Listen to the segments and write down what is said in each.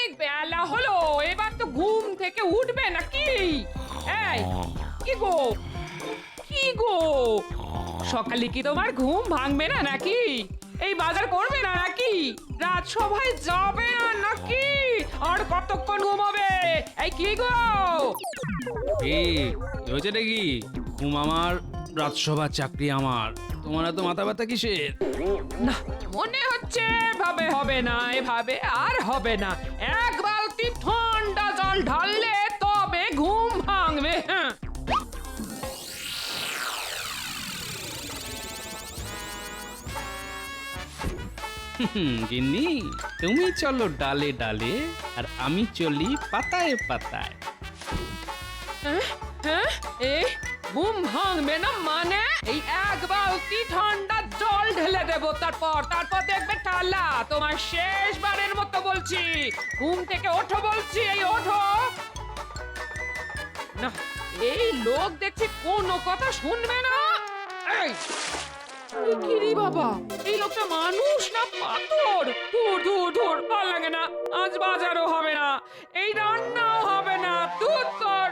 অনেক বেলা হলো, এবার তো ঘুম থেকে উঠবে নাকি? এই কি গো, কি গো, সকালে কি তোমার ঘুম ভাঙবে না নাকি? এই বাজার করবে না নাকি? রাজসভায় যাবে না নাকি? আর কতক্ষণ ঘুমাবে? এই কি গো? হয়েছে নাকি? ঘুম আমার, রাজসভার চাকরি আমার, তোমার এত মাথা ব্যথা কিসের? না, মনে হচ্ছে এভাবে হবে না, এভাবে আর হবে না। এক বালতি ঠান্ডা জল ঢাললে তবে ঘুম ভাঙবে। হ্যাঁ, গিন্নি, তুমি চলো ডালে ডালে, আর আমি চলি পাতায় পাতায়। হ্যাঁ, এই ঘুম ভাঙবে না মানে? এই এক বালতি ঠান্ডা জল ঢেলে দেবো, তারপর দেখবে ঠাল্লা। তোমার শেষবারের মতো বলছি, ঘুম থেকে ওঠো বলছি, এই ওঠো। না, এই লোক দেখছি কোনো কথা শুনবে না। এই কিরি বাবা, এই লোকটা মানুষ না পাথর? ধুর ধুর ধুর, ভালো লাগে না। আজ বাজারও হবে না, এই রান্নাও হবে না। দুধ কর।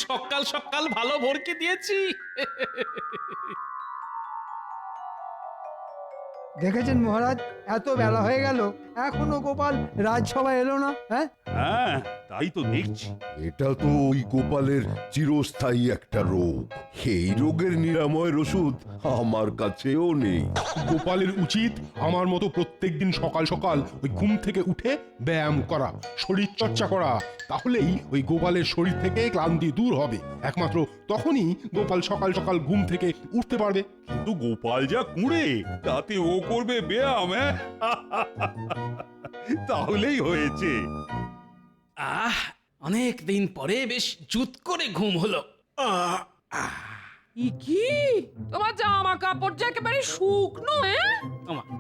সকাল সকাল ভালো ভরকে দিয়েছি। দেখেছেন মহারাজ, এত বেলা হয়ে গেল এখনো গোপাল রাজসভায় এলো না। হ্যাঁ, হ্যাঁ, তাই তো দেখছি। এটা তো ওই গোপালের চিরস্থায়ী একটা রোগ। এই রোগের নিরাময়ের ওষুধ আমার কাছেও নেই। গোপালের উচিত আমার মতো প্রত্যেকদিন সকাল সকাল ওই ঘুম থেকে উঠে ব্যায়াম করা, শরীর চর্চা করা। তাহলেই ওই গোপালের শরীর থেকে ক্লান্তি দূর হবে। একমাত্র তখনই গোপাল সকাল সকাল ঘুম থেকে উঠতে পারবে। কিন্তু গোপাল যা কুঁড়ে, তাতে ও করবে ব্যায়াম? হ্যাঁ? তাহলেই হয়েছে। অনেক দিন পরে বেশ জুত করে ঘুম হলো। কি তোমার জামা কাপড় যে একেবারে শুকনো?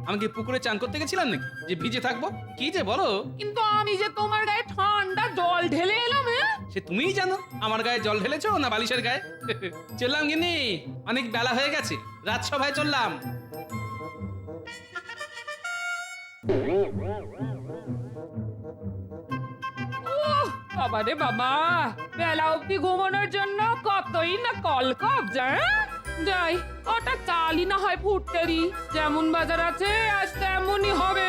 আমি কি পুকুরে চান করতে গেছিলাম নাকি যে ভিজে থাকবো? কি যে বলো! কিন্তু আমি যে তোমার গায়ে ঠান্ডা জল ঢেলে এলাম। সে তুমিই জানো আমার গায়ে জল ঢেলেছো না বালিশের গায়ে। চললাম গিন্নি, অনেক বেলা হয়ে গেছে, রাজসভায় চললাম। বাবা রে বাবা, বেলা অব্দি ঘুমানোর জন্য কতই না কলকব যায়। যাই, ওটা চালই না হয় ফুটতে দি। যেমন বাজার আছে আজ তেমনই হবে।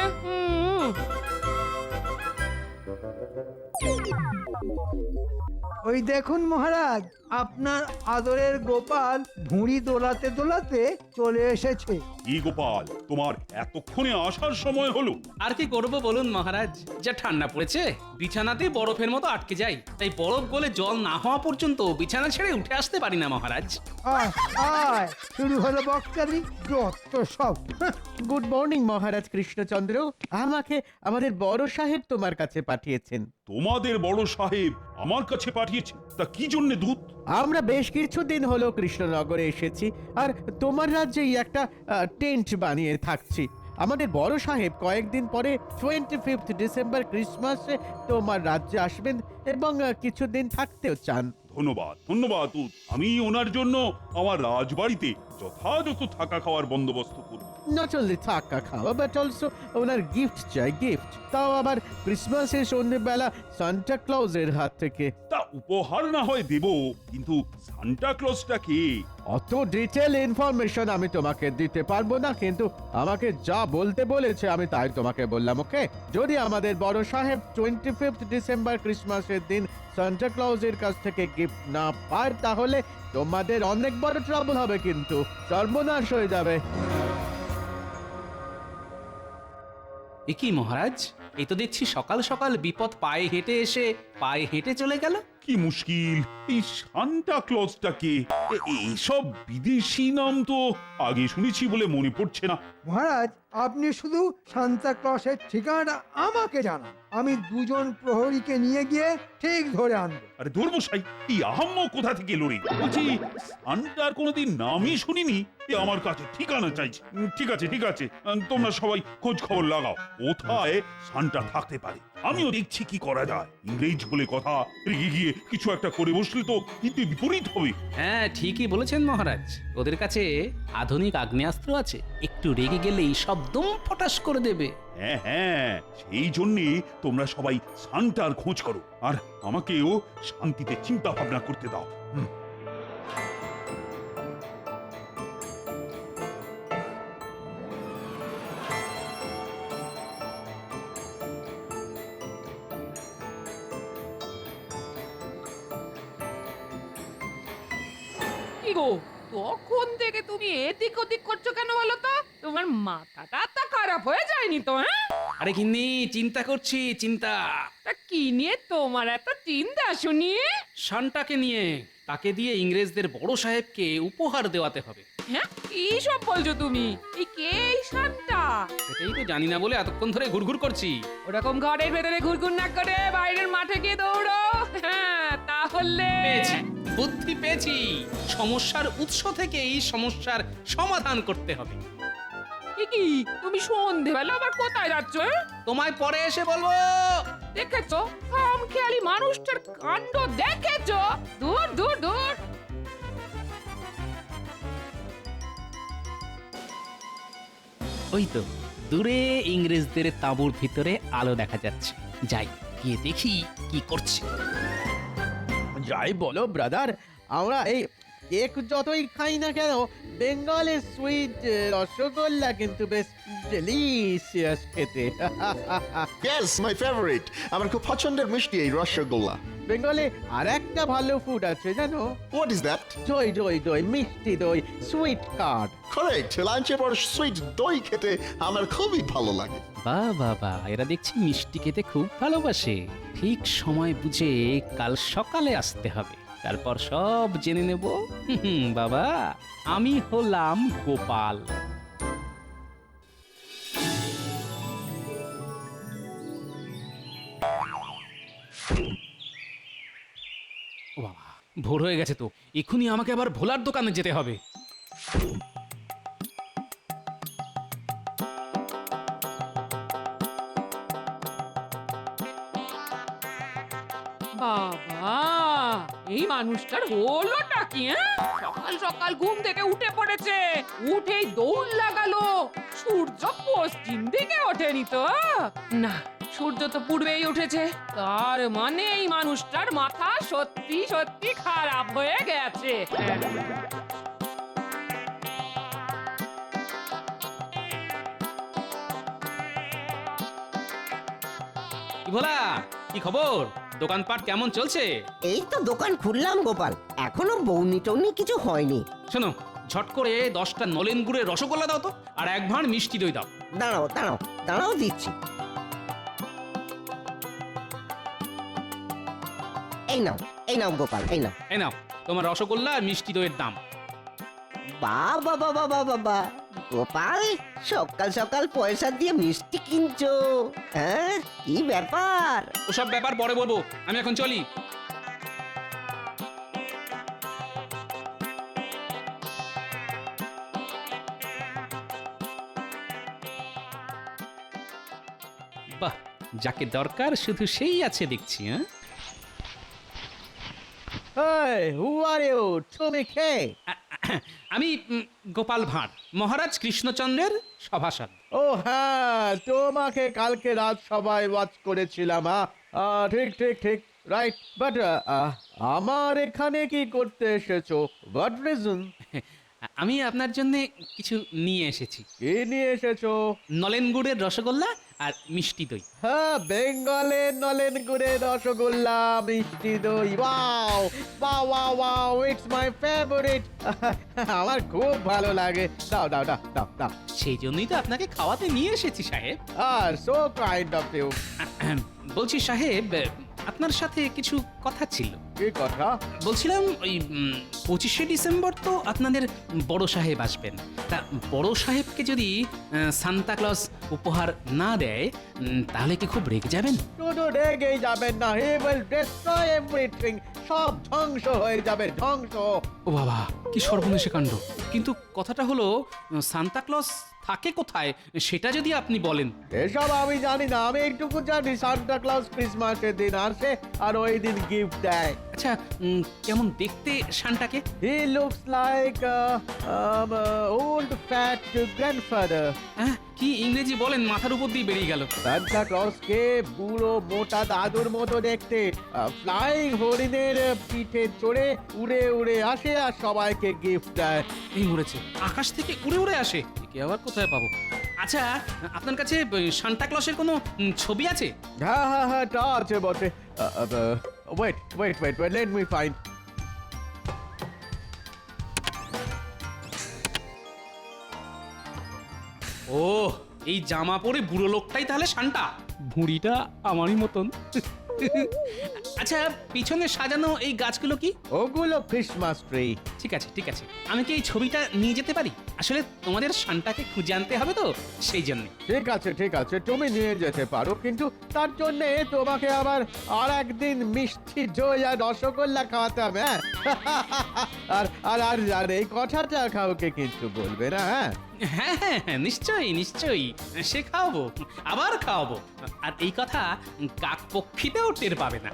ওই দেখুন মহারাজ, আপনার আদরের গোপাল ভুঁড়ি দোলাতে দোলাতে চলে এসেছে। কি গোপাল, তোমার এতক্ষণে আসার সময় হলো? আর কি করবো বলুন মহারাজ, যা ঠান্ডা পড়েছে বিছানাতে বরফের মতো আটকে যাই। তাই বরফ গলে জল না হওয়া পর্যন্ত বিছানা ছেড়ে উঠে আসতে পারি না মহারাজ। আয় আয়, শুরু হলো বক্তারি, যত সব। গুড মর্নিং মহারাজ কৃষ্ণচন্দ্র। আমাকে আমাদের বড় সাহেব তোমার কাছে পাঠিয়েছেন। তোমাদের বড় সাহেব আমার কাছে পাঠিয়েছে? তা কি জন্য দূত? আমরা বেশ কিছুদিন হলো কৃষ্ণনগরে এসেছি, আর তোমার রাজ্যেই একটা টেন্ট বানিয়ে থাকছি। আমাদের বড় সাহেব কয়েকদিন পরে 25 ডিসেম্বর ক্রিসমাসে তোমার রাজ্যে আসবেন এবং কিছুদিন থাকতেও চান। ধন্যবাদ ধন্যবাদ দূত। আমি ওনার জন্য আমার রাজবাড়িতে যথাযথ থাকা খাওয়ার বন্দোবস্ত করব। নট অনলি থাকা খাওয়া বাট অলসো ওনার গিফট চাই, গিফট। তাও আবার ক্রিসমাসের সন্ধ্যেবেলা সান্টা ক্লজের হাত থেকে। তা উপহার না হয় দেব, কিন্তু সান্টা ক্লজটা কে? অত ডিটেল ইনফরমেশন আমি তোমাকে দিতে পারবো না, কিন্তু আমাকে যা বলতে বলেছে আমি তাই তোমাকে বললাম। ওকে, যদি আমাদের বড় সাহেব 25 ডিসেম্বর ক্রিসমাসের দিন সান্টা ক্লজের কাছ থেকে গিফট না পায় তাহলে তোমাদের অনেক বড় ট্রাবল হবে, কিন্তু সর্বনাশ হয়ে যাবে। এ কি মহারাজ, এই তো দেখছি সকাল সকাল বিপদ পায়ে হেঁটে এসে পায়ে হেঁটে চলে গেল। কি মুশকিল, এই সান্টা ক্লজটা কে? এইসব বিদেশি নাম তো আগে শুনেছি বলে মনে পড়ছে না। মহারাজ, আপনি শুধু সান্তা ক্লসের ঠিকানাটা আমাকে জানান, আমি দুজন প্রহরীকে নিয়ে গিয়ে ঠিক ধরে আনবো। আরে ধর্মশাই, এই আহাম্ম কোথা থেকে এলো রে? বলছি সান্টার কোনোদিন নামই শুনিনি, এ আমার কাছে ঠিকানা চাইছে। ঠিক আছে ঠিক আছে, তোমরা সবাই খোঁজ খবর লাগাও, কোথায় সান্টা থাকতে পারে। আমিও দেখছি কি করা যায়। ইংরেজ বলে কথা, রেগে গিয়ে কিছু একটা করে বসলে তো কিন্তু বিপরীত হবে। হ্যাঁ ঠিকই বলেছেন মহারাজ, ওদের কাছে আধুনিক আগ্নেয়াস্ত্র আছে, একটু একটু রেগে গেলেই সব দম ফটাস করে দেবে। হ্যাঁ হ্যাঁ, সেই জন্যে তোমরা সবাই সান্টার খোঁজ করো, আর আমাকেও শান্তিতে চিন্তা ভাবনা করতে দাও। কি গো, তখন থেকে তুমি এদিক ওদিক করছো কেন বলো তো? তোমার মাথাটা তা খারাপ হয়ে যায়নি তো? হ্যাঁ, আরে গিন্নি, চিন্তা করছি, চিন্তা তা কি নিয়ে তোমার এত চিন্তা শুনি? শানটাকে নিয়ে। তাকে দিয়ে ইংরেজদের বড় সাহেবকে উপহার দেওয়াতে হবে। হ্যাঁ, কি সব বলছো তুমি? এই কে এই শানটা? সেটাই তো জানি না বলে এতক্ষণ ধরে ঘুরঘুর করছি। ওরকম ঘরের ভেতরে ঘুরঘুর না করে বাইরের মাঠে গিয়ে দৌড়ো। হ্যাঁ, তাহলে পেয়েছি, বুদ্ধি পেয়েছি। সমস্যার উৎস থেকেই সমস্যার সমাধান করতে হবে। এ কি, তুমি সন্ধেবেলা আবার কোথায় যাচ্ছ? তোমায় পরে এসে বলবো। দেখেছো, খামখেয়ালি মানুষটার কাণ্ড দেখেছো? দূর দূর দূর। ওই তো দূরে ইংরেজদের তাঁবুর ভিতরে আলো দেখা যাচ্ছে। যাই গিয়ে দেখি কি করছে। যাই বলো ব্রাদার, আমরা এই কেক যতই খাই না কেন, বেঙ্গলের সুইট রসগোল্লা কিন্তু বেশ ডেলিশিয়াস খেতে। ইয়েস মাই ফেভারিট, আমার খুব পছন্দের মিষ্টি এই রসগোল্লা। বেঙ্গলে আর একটা ভালো ফুড আছে জানো? What is that? দই দই দই, মিষ্টি দই, সুইট কার্ড। কারেক্ট, লাঞ্চের পর সুইট দই খেতে আমার খুবই ভালো লাগে। বাহ বাবা, এরা দেখছি মিষ্টি খেতে খুব ভালোবাসে। ঠিক সময় বুঝে কাল সকালে আসতে হবে, তারপর সব জেনে নেব। বাবা, আমি হলাম গোপাল। ও বাবা, ভোর হয়ে গেছে তো, এক্ষুনি আমাকে আবার ভোলার দোকানে যেতে হবে। বাবা, এই মানুষটার হলোটা কি? হ্যাঁ, সকাল সকাল ঘুম থেকে উঠে পড়েছে, উঠেই দৌড় লাগালো। সূর্য পশ্চিম দিকে ওঠেনি তো? না, সূর্য তো পূর্বেই উঠেছে। তার মানে এই মানুষটার মাথা সত্যি সত্যি খারাপ হয়ে গেছে। কি ভোলা, কি খবর? দোকানপাট কেমন চলছে? এই তো দোকান খুললাম গোপাল, এখনো বৌনি টৌনি কিছু হয়নি। শোনো, ঝট করে 10টা নলেন গুড়ের রসগোল্লা দাও তো, আর এক ভাঁড় মিষ্টি দই দাও। দাঁড়াও দাঁড়াও দাঁড়াও, দিচ্ছি। এই নাও গোপাল, এই নাও। এই নাও তোমার রসগোল্লা আর মিষ্টি দইয়ের দাম। বাবা বাবা বাবা বাবা, গোপাল সকাল সকাল পয়সা দিয়ে মিষ্টি কিনছো? হ্যাঁ, কি ব্যাপার? ওসব ব্যাপার পরে বলবো, আমি এখন চলি। বাহ, যাকে দরকার শুধু সেই আছে দেখছি। Hey, who are you? তুমি কে? আমি গোপাল ভাঁড়, মহারাজ কৃষ্ণচন্দ্রের সভাসদ। ও হ্যাঁ, তোমাকে কালকে রাত সবাই ওয়াচ করেছিলাম। ঠিক ঠিক ঠিক, রাইট। বাট আমার এখানে কি করতে এসেছো? What reason? আমি আপনার জন্য কিছু নিয়ে এসেছি। কি নিয়ে এসেছো? নলেন গুড়ের রসগোল্লা আর মিষ্টি দই। হ্যাঁ, বেঙ্গলের নলেন গুড়ের রসগোল্লা, মিষ্টি দই। Wow wow wow wow, it's my favourite. আমার খুব ভালো লাগে। দাও দাও দাও দাও দাও। সেই জন্যই তো আপনাকে খাওয়াতে নিয়ে এসেছি সাহেব। So kind of you. বলছি সাহেব, আপনার সাথে কিছু কথা ছিল। কি কথা? বলছিলাম ওই 25শে ডিসেম্বর তো আপনাদের বড় সাহেব আসবেন, তা বড় সাহেবকে যদি সান্তা ক্লজ উপহার না দেয় তাহলে কি খুব রেগে যাবেন? শুধু রেগেই যাবেন না, হি উইল ডিস্ট্রয় এভরিথিং। সব ধ্বংস হয়ে যাবে, ধ্বংস। ও বাবা, কি সর্বনেশে কাণ্ড। কিন্তু কথাটা হলো, সান্তা ক্লজ থাকে কোথায় সেটা যদি আপনি বলেন। এসব আমি জানি না, আমি একটুকু জানি সান্টা ক্লজ ক্রিসমাসের দিন আসে আর ওই দিন গিফট দেয়। আচ্ছা, কেমন দেখতে সান্টাকে? He looks like old fat grandfather. হ্যাঁ, কি ইংরেজি বলেন, মাথার উপর দিয়ে বেরিয়ে গেল। সান্টা ক্লজকে বুড়ো মোটা দাদুর মতো দেখতে, ফ্লাইং হরিণের পিঠে চড়ে উড়ে উড়ে আসে আর সবাইকে গিফট দেয়। এই মরেছে, আকাশ থেকে উড়ে উড়ে আসে, একে আবার কোথায় পাবো? আচ্ছা, আপনার কাছে সান্টা ক্লজের কোনো ছবি আছে? হ্যাঁ হ্যাঁ হ্যাঁ, তা আছে বটে। Wait wait wait wait, let me find. ও, এই জামা পরে বুড়ো লোকটাই তাহলে সান্টা? ভুঁড়িটা আমারই মতন। আচ্ছা, পিছনে সাজানো এই গাছগুলো কি? ওগুলো ক্রিসমাস ট্রি। ঠিক আছে ঠিক আছে, আমি কি এই ছবিটা নিয়ে যেতে পারি? আসলে তোমাদের সান্টাকে খুঁজে আনতে হবে তো, সেই জন্য। ঠিক আছে, তুমি নিয়ে যেতে পারো, কিন্তু তার জন্য তোমাকে আবার আর একদিন মিষ্টি দই আর রসগোল্লা খাওয়াতে হবে। হ্যাঁ? আর আর আর আর এই কথাটা কাউকে কিন্তু বলবে না। হ্যাঁ হ্যাঁ হ্যাঁ হ্যাঁ, নিশ্চয়ই নিশ্চয়ই, সে খাওয়াবো, আবার খাওয়াবো। আর এই কথা কাক পক্ষীতেও টের পাবে না।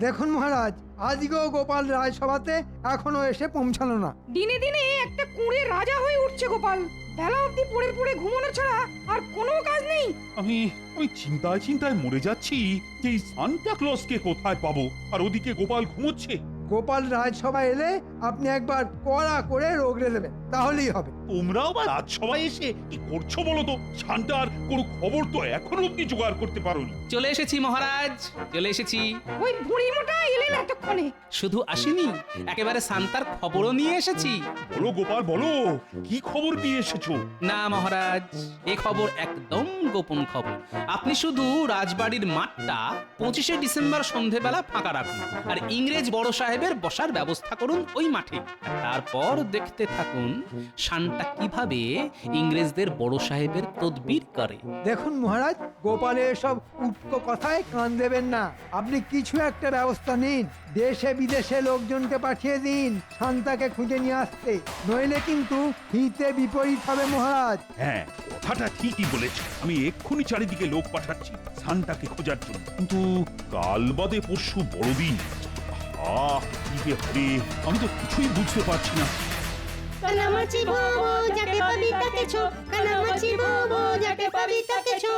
দেখুন মহারাজ, আজকেও গোপাল রাজসভাতে এখনো এসে পৌঁছালো না। দিনে দিনে একটা কুঁড়ে রাজা হয়ে উঠছে গোপাল। বেলা অবধি পড়ে পড়ে ঘুমানো ছাড়া আর কোনো কাজ নেই। আমি আমি চিন্তায় চিন্তায় মরে যাচ্ছি যে এই সান্টা ক্লজকে কোথায় পাবো, আর ওদিকে গোপাল ঘুমোচ্ছে। গোপাল রাজসভা এলে আপনি একবার কড়া করে রোগড়ে দেবেন, তাহলেই হবে। তোমরাও বা রাজসভায় এসে কি করছো বলো তো? সান্টার কোনো খবর তো এখনো অব্দি জোগাড় করতে পারোনি। চলে এসেছি মহারাজ, চলে এসেছি। ওই বুড়ি মোটা এলেন এতক্ষণে। শুধু আসেনি, একেবারে সান্তার খবরও নিয়ে এসেছি। বলো গোপাল, বলো কি খবর নিয়ে এসেছো? না মহারাজ, এ খবর একদম গোপন খবর। আপনি শুধু রাজবাড়ির মাঠটা 25শে ডিসেম্বর সন্ধেবেলা ফাঁকা রাখুন, আর ইংরেজ বড় সাহেবের বসার ব্যবস্থা করুন ওই মাঠে। তারপর দেখতে থাকুন সান্টা কিভাবে ইংরেজদের বড় সাহেবের তদবির করে। দেখুন মহারাজ, গোপালের সব উটকো কথায় কান দেবেন না। আপনি কিছু একটা ব্যবস্থা নিন, দেশে বিদেশে লোকজনকে পাঠিয়ে দিন শান্তাকে খুঁজে নিয়ে আসতে, নইলে কিন্তু হিতে বিপরীত হবে মহারাজ। হ্যাঁ, কথাটা ঠিকই বলেছ। আমি এক্ষুনি চারিদিকে লোক পাঠাচ্ছি সান্টাকে খোঁজার জন্য। কিন্তু কাল বাদে পরশু বড়দিন। কি যে হবে আমি তো কিছুই বুঝতে পারছি না। কানামাছি ভোবো যাকে পাবি তাকে ছো, কানামাছি ভোবো যাকে পাবি তাকে ছো।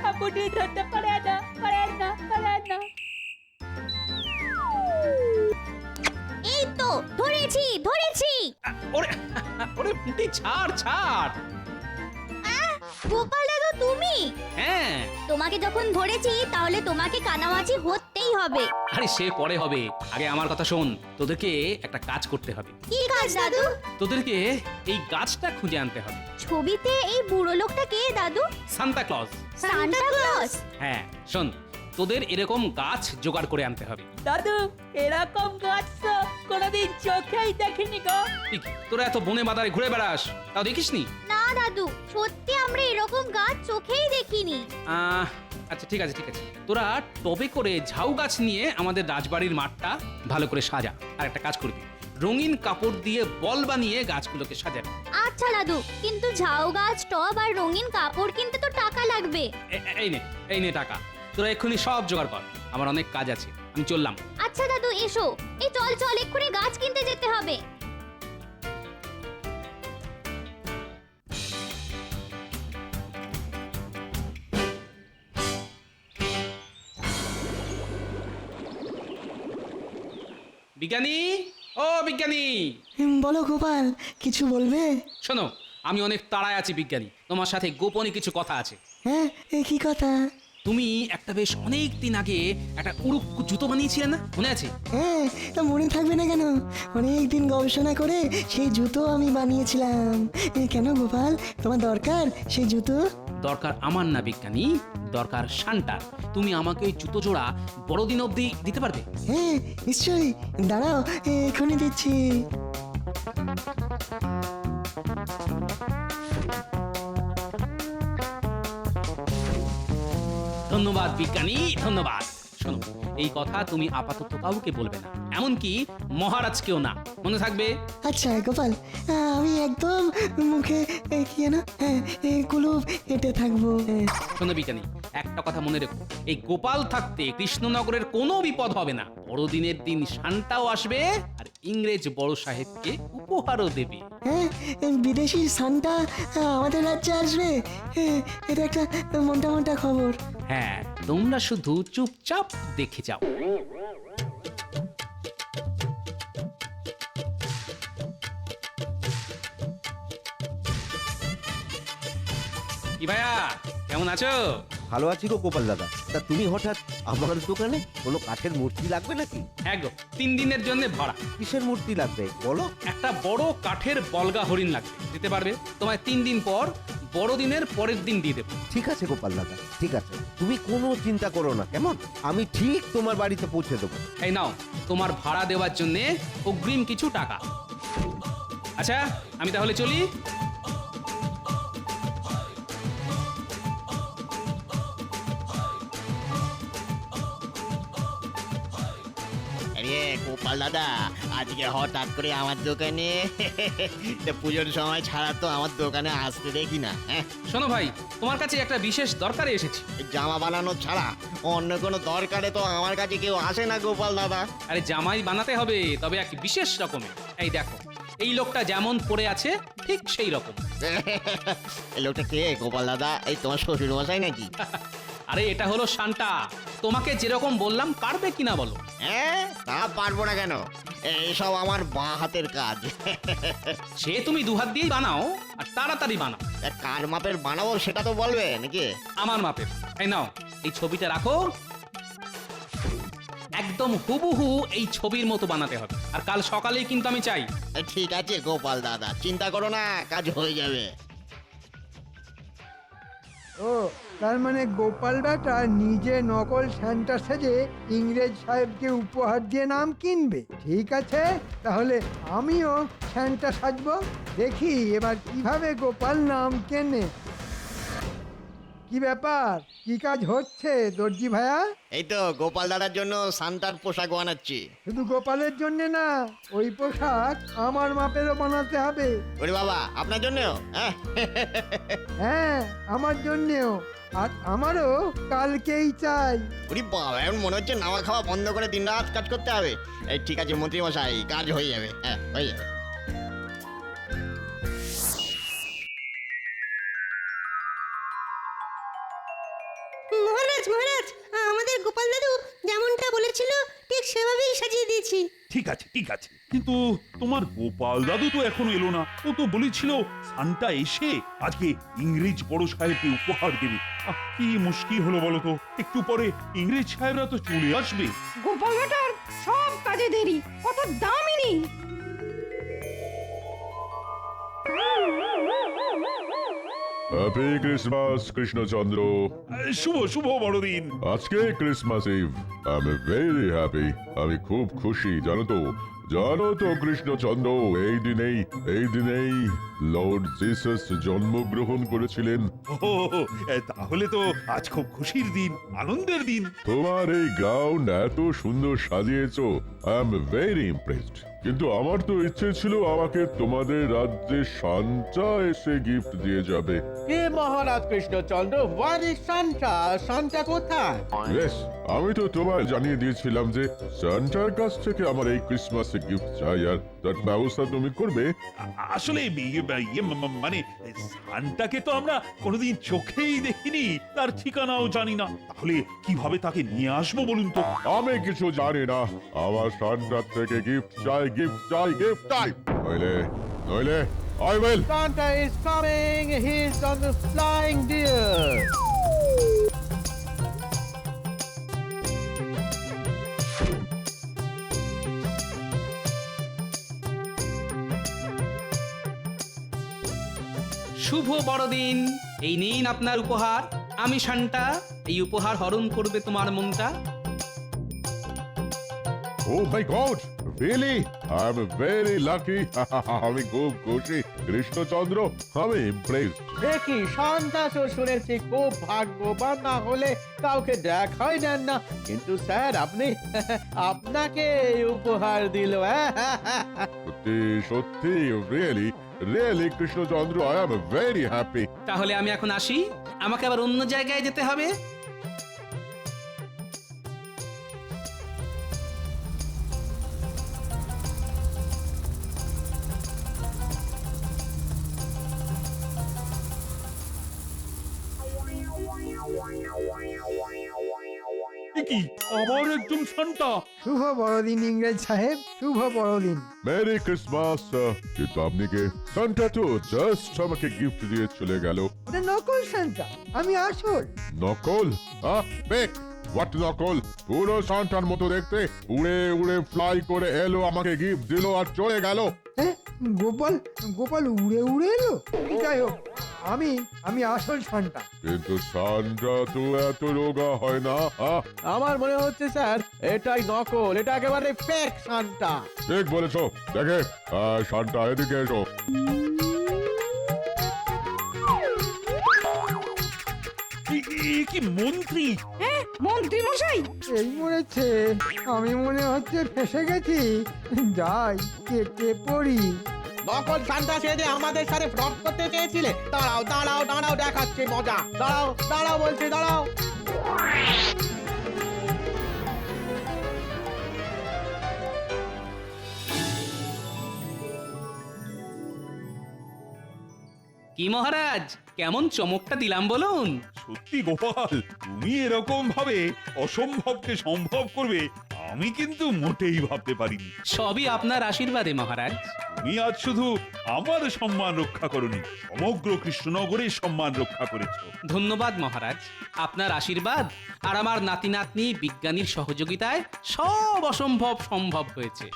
আপনি ধরতে পারে না। এই তো ধরেছি। ওরে ওরে পুটি, ছাড় ছাড়। গোপাল দাদু তুমি? হ্যাঁ, তোমাকে যখন ধরেছি তাহলে তোমাকে কানামাছি হতেই হবে। আরে সে পরে হবে, আগে আমার কথা শোন। তোদেরকে একটা কাজ করতে হবে। কি কাজ দাদু? তোদেরকে এই গাছটা খুঁজে আনতে হবে। ছবিতে এই বুড়ো লোকটা কে দাদু? Santa Claus. Santa Claus? হ্যাঁ শোন, তোদের এরকম গাছ জোগাড় করে আনতে হবে। দাদু, এরকম গাছ তো কোনোদিন চোখেই দেখিনি গো। ঠিক, তোরা এত বনে বাদারে ঘুরে বেড়াস, তাও দেখিসনি? না দাদু, সত্যি আমরা এরকম গাছ চোখেই দেখিনি। আচ্ছা ঠিক আছে ঠিক আছে, তোরা টবে করে ঝাউ গাছ নিয়ে আমাদের রাজবাড়ির মাঠটা ভালো করে সাজা। আর একটা কাজ করবি, রঙিন কাপড় দিয়ে বল বানিয়ে গাছগুলোকে সাজাবি। আচ্ছা দাদু, কিন্তু ঝাউ গাছ, টব আর রঙিন কাপড় কিনতে তো টাকা লাগবে। এই নে টাকা, তোরা এক্ষুনি সব জোগাড় কর, আমার অনেক কাজ আছে, আমি চললাম। আচ্ছা দাদু এসো, এই চল এক্ষুনি গাছ কিনতে যেতে হবে। বিজ্ঞানী, ও বিজ্ঞানী। বলো গোপাল, কিছু বলবে? শোনো, আমি অনেক তাড়ায় আছি বিজ্ঞানী, তোমার সাথে গোপনে কিছু কথা আছে। হ্যাঁ, কি কথা? তুমি একটা বেশ অনেক দিন আগে একটা উড়ুক্কু জুতো বানিয়েছিলে না, মনে আছে? হ্যাঁ, তা মনে থাকবে না কেন? অনেক দিন গবেষণা করে সেই জুতো আমি বানিয়েছিলাম। কেন গোপাল, তোমার দরকার সেই জুতো? দরকার আমার না বিজ্ঞানী, দরকার সান্টার। তুমি আমাকে ওই জুতো জোড়া বড়দিন অবধি দিতে পারবে? হ্যাঁ নিশ্চয়ই, দাঁড়াও এখনই দিচ্ছি। ধন্যবাদ বিজ্ঞানী, ধন্যবাদ। শোনো, এই কথা তুমি আপাতত কাউকে বলবে না, এমনকি মহারাজকেও না, মনে থাকবে? আচ্ছা গোপাল, আমি একদম মুখে কি যেন কুলুপ হেঁটে থাকবো। শোনো বিজ্ঞানী, একটা কথা মনে রেখো, এই গোপাল থাকতে কৃষ্ণনগরের কোনো বিপদ হবে না। বড়দিনের দিন শান্তাও আসবে আর ইংরেজ বড় সাহেবকে উপহারও দেবে। হ্যাঁ, বিদেশি সান্টা আমাদের রাজ্যে আসবে, এটা একটা মোটা মোটা খবর। হ্যাঁ, তোমরা শুধু চুপচাপ দেখে যাও। কি ভাইয়া, কেমন আছো? ভালো আছি গো গোপাল দাদা। তা তুমি হঠাৎ আমার দোকানে? কোনো কাঠের মূর্তি লাগবে নাকি? হ্যাঁ গো, 3 দিনের জন্য ভাড়া। কিসের মূর্তি লাগবে বলো? একটা বড় কাঠের বলগা হরিণ লাগবে, দিতে পারবে? তোমায় 3 দিন পর বড়দিনের পরের দিন দিয়ে দেবো। ঠিক আছে গোপাল দাদা, ঠিক আছে, তুমি কোনো চিন্তা করো না, কেমন? আমি ঠিক তোমার বাড়িতে পৌঁছে দেবো। এই নাও তোমার ভাড়া দেওয়ার জন্য অগ্রিম কিছু টাকা। আচ্ছা, আমি তাহলে চলি। আরে গোপাল দাদা, আজকে হঠাৎ করে আমার দোকানে পুজোর সময় ছাড়া তো আমার দোকানে আসতে দেখি না। শোনো ভাই, তোমার কাছে একটা বিশেষ দরকারে এসেছি। জামা বানানো ছাড়া অন্য কোনো দরকারে তো আমার কাছে কেউ আসে না গোপাল দাদা। আরে জামাই বানাতে হবে, তবে এক বিশেষ রকমের। এই দেখো, এই লোকটা যেমন পড়ে আছে ঠিক সেই রকম। এই লোকটা কে গোপাল দাদা? এই তোমার শ্বশুর মশাই নাকি? আরে এটা হলো শান্তা। তোমাকে যেরকম বললাম, পারবে কিনা বলো? হ্যাঁ, তা পারবো না কেন, এইসব আমার বাঁ হাতের কাজ। সে তুমি 2 হাত দিয়েই বানাও, আর তাড়াতাড়ি বানাও। কার মাপের বানাবো সেটা তো বলবে নাকি? আমার মাপের। এই নাও, এই ছবিটা রাখো। একদম হুবহু এই ছবির মতো বানাতে হবে, আর কাল সকালেই কিন্তু আমি চাই। ঠিক আছে গোপাল দাদা, চিন্তা করো না, কাজ হয়ে যাবে। ও, তার মানে গোপাল বেটা নিজে নকল সান্টা সেজে ইংরেজ সাহেবকে উপহার দিয়ে নাম কিনবে। ঠিক আছে, তাহলে আমিও সান্টা সাজবো, দেখি এবার কিভাবে গোপাল নাম কেনে। কি ব্যাপার, কি কাজ হচ্ছে দর্জি ভাইয়া? এই তো গোপাল দাদার জন্য সান্তার পোশাক বানাচ্ছি। শুধু গোপালের জন্য না, ওই পোশাক আমার মাপেরও বানাতে হবে। ওরে বাবা, আপনার জন্যও? হ্যাঁ, আমার জন্যেও, আর আমারও কালকেই চাই। ওরে বাবা, এখন মনে হচ্ছে নাওয়া খাওয়া বন্ধ করে দিন রাত কাজ করতে হবে। এই ঠিক আছে মন্ত্রী মশাই, কাজ হয়ে যাবে। হ্যাঁ, হয়ে যাবে। মহারাজ মহারাজ, আমাদের গোপাল দাদু যেমনটা বলেছিল ঠিক সেভাবেই সাজিয়ে দিয়েছি। ঠিক আছে, ঠিক আছে, কিন্তু তোমার গোপাল দাদু তো এখনো এলো না। ও তো বলেছিল সান্টা এসে আজকে ইংরেজ বড় সাহেবকে উপহার দেবে। কি মুশকিল হলো বলো তো, একটু পরে ইংরেজ সাহেবরা তো চলে আসবে। গোপাল বেটার সব কাজে দেরি, কত দামিনী। Happy Christmas Krishnachandra. শুভ শুভ বড়দিন। আজকে Christmas eve. I am very happy. আমি খুব খুশি, জানো তো কৃষ্ণচন্দ্র, এই দিনেই লর্ড জিসাস জন্মগ্রহণ করেছিলেন। তাহলে তো আজ খুব খুশির দিন, আনন্দের দিন। তোমার এই গাউন এত সুন্দর সাজিয়েছো, আই এম ভেরি ইমপ্রেসড। কিন্তু আমার তো ইচ্ছে ছিল আমাকে তোমাদের রাজ্যে সান্টা এসে গিফট দিয়ে যাবে। কে Maharaj Krishnachandra? What is Santa? Santa কোথায়? বেশ, আমি তো তোমায় জানিয়ে দিয়েছিলাম যে সান্টার কাছ থেকে আমার এই ক্রিসমাসে গিফট চাই, আর তার ব্যবস্থা তুমি করবে। আসলে মানে সান্টাকে তো আমরা কোনোদিন চোখেই দেখিনি, তার ঠিকানাও জানি না। তাহলে কিভাবে তাকে নিয়ে আসবো বলুন তো? আমি কিছু জানি না, আমার সান্টার থেকে গিফট চাই, গিফট চাই, গিফট চাই। নইলে I will. Santa is coming. He's on the flying deer. শুভ বড়দিন। এই নিন আপনার উপহার। আমি শান্তা, এই উপহার হরণ করবে তোমার মনটা। Oh my God! Really? I am very lucky. আমি খুব খুশি কৃষ্ণচন্দ্র, আমি ইমপ্রেসড। দেখি শান্তা তো শুনেছি খুব ভাগ্যবান, না হলে কাউকে দেখাই দেন না। কিন্তু স্যার আপনি আপনাকে উপহার দিল। সত্যি সত্যি really really Krishnachandra, I am very happy. তাহলে আমি এখন আসি, আমাকে আবার অন্য জায়গায় যেতে হবে। এ কি আবার একজন সান্টা? শুভ বড়দিন ইংরেজ সাহেব, শুভ বড়দিন। Merry Christmas. কিন্তু আপনি কে? সান্টা তো জাস্ট আমাকে গিফট দিয়ে চলে গেল। ওটা নকল সান্টা, আমি আসল। নকল? বেক হোয়াট নকল? পুরো সান্টার মতো দেখতে, উড়ে উড়ে ফ্লাই করে এলো, আমাকে গিফট দিল আর চলে গেল। হ্যাঁ, গোপাল গোপাল উড়ে উড়ে এলো। যাই হোক, আমি আসল সান্টা। কিন্তু সান্টা তো এত রোগা হয় না। আমার মনে হচ্ছে স্যার এটাই নকল, এটা একেবারে ফেক সান্টা। ঠিক বলেছো। দেখে সান্টা এদিকে এসো। কি মন্ত্রী? হ্যাঁ মন্ত্রী মশাই, এই মরেছে, আমি মনে হচ্ছে ফেসে গেছি। যাই কেটে পড়ি। নকল সান্টা সেজে আমাদের সাথে ফ্রড করতে চেয়েছিলে? দাঁড়াও দাঁড়াও দাঁড়াও, দেখাচ্ছে মজা। দাঁড়াও দাঁড়াও বলছি, দাঁড়াও। কি মহারাজ, কেমন চমকটা দিলাম বলুন? সত্যি গোপাল, তুমি এরকম ভাবে অসম্ভবকে সম্ভব করবে আমি কিন্তু মোটেই ভাবতে পারিনি। সবই আপনার আশীর্বাদে মহারাজ। তুমি আজ শুধু আমার সম্মান রক্ষা করনি, সমগ্র কৃষ্ণনগরের সম্মান রক্ষা করেছো। ধন্যবাদ মহারাজ, আপনার আশীর্বাদ আর আমার নাতি নাতনি বিজ্ঞানীর সহযোগিতায় সব অসম্ভব সম্ভব হয়েছে।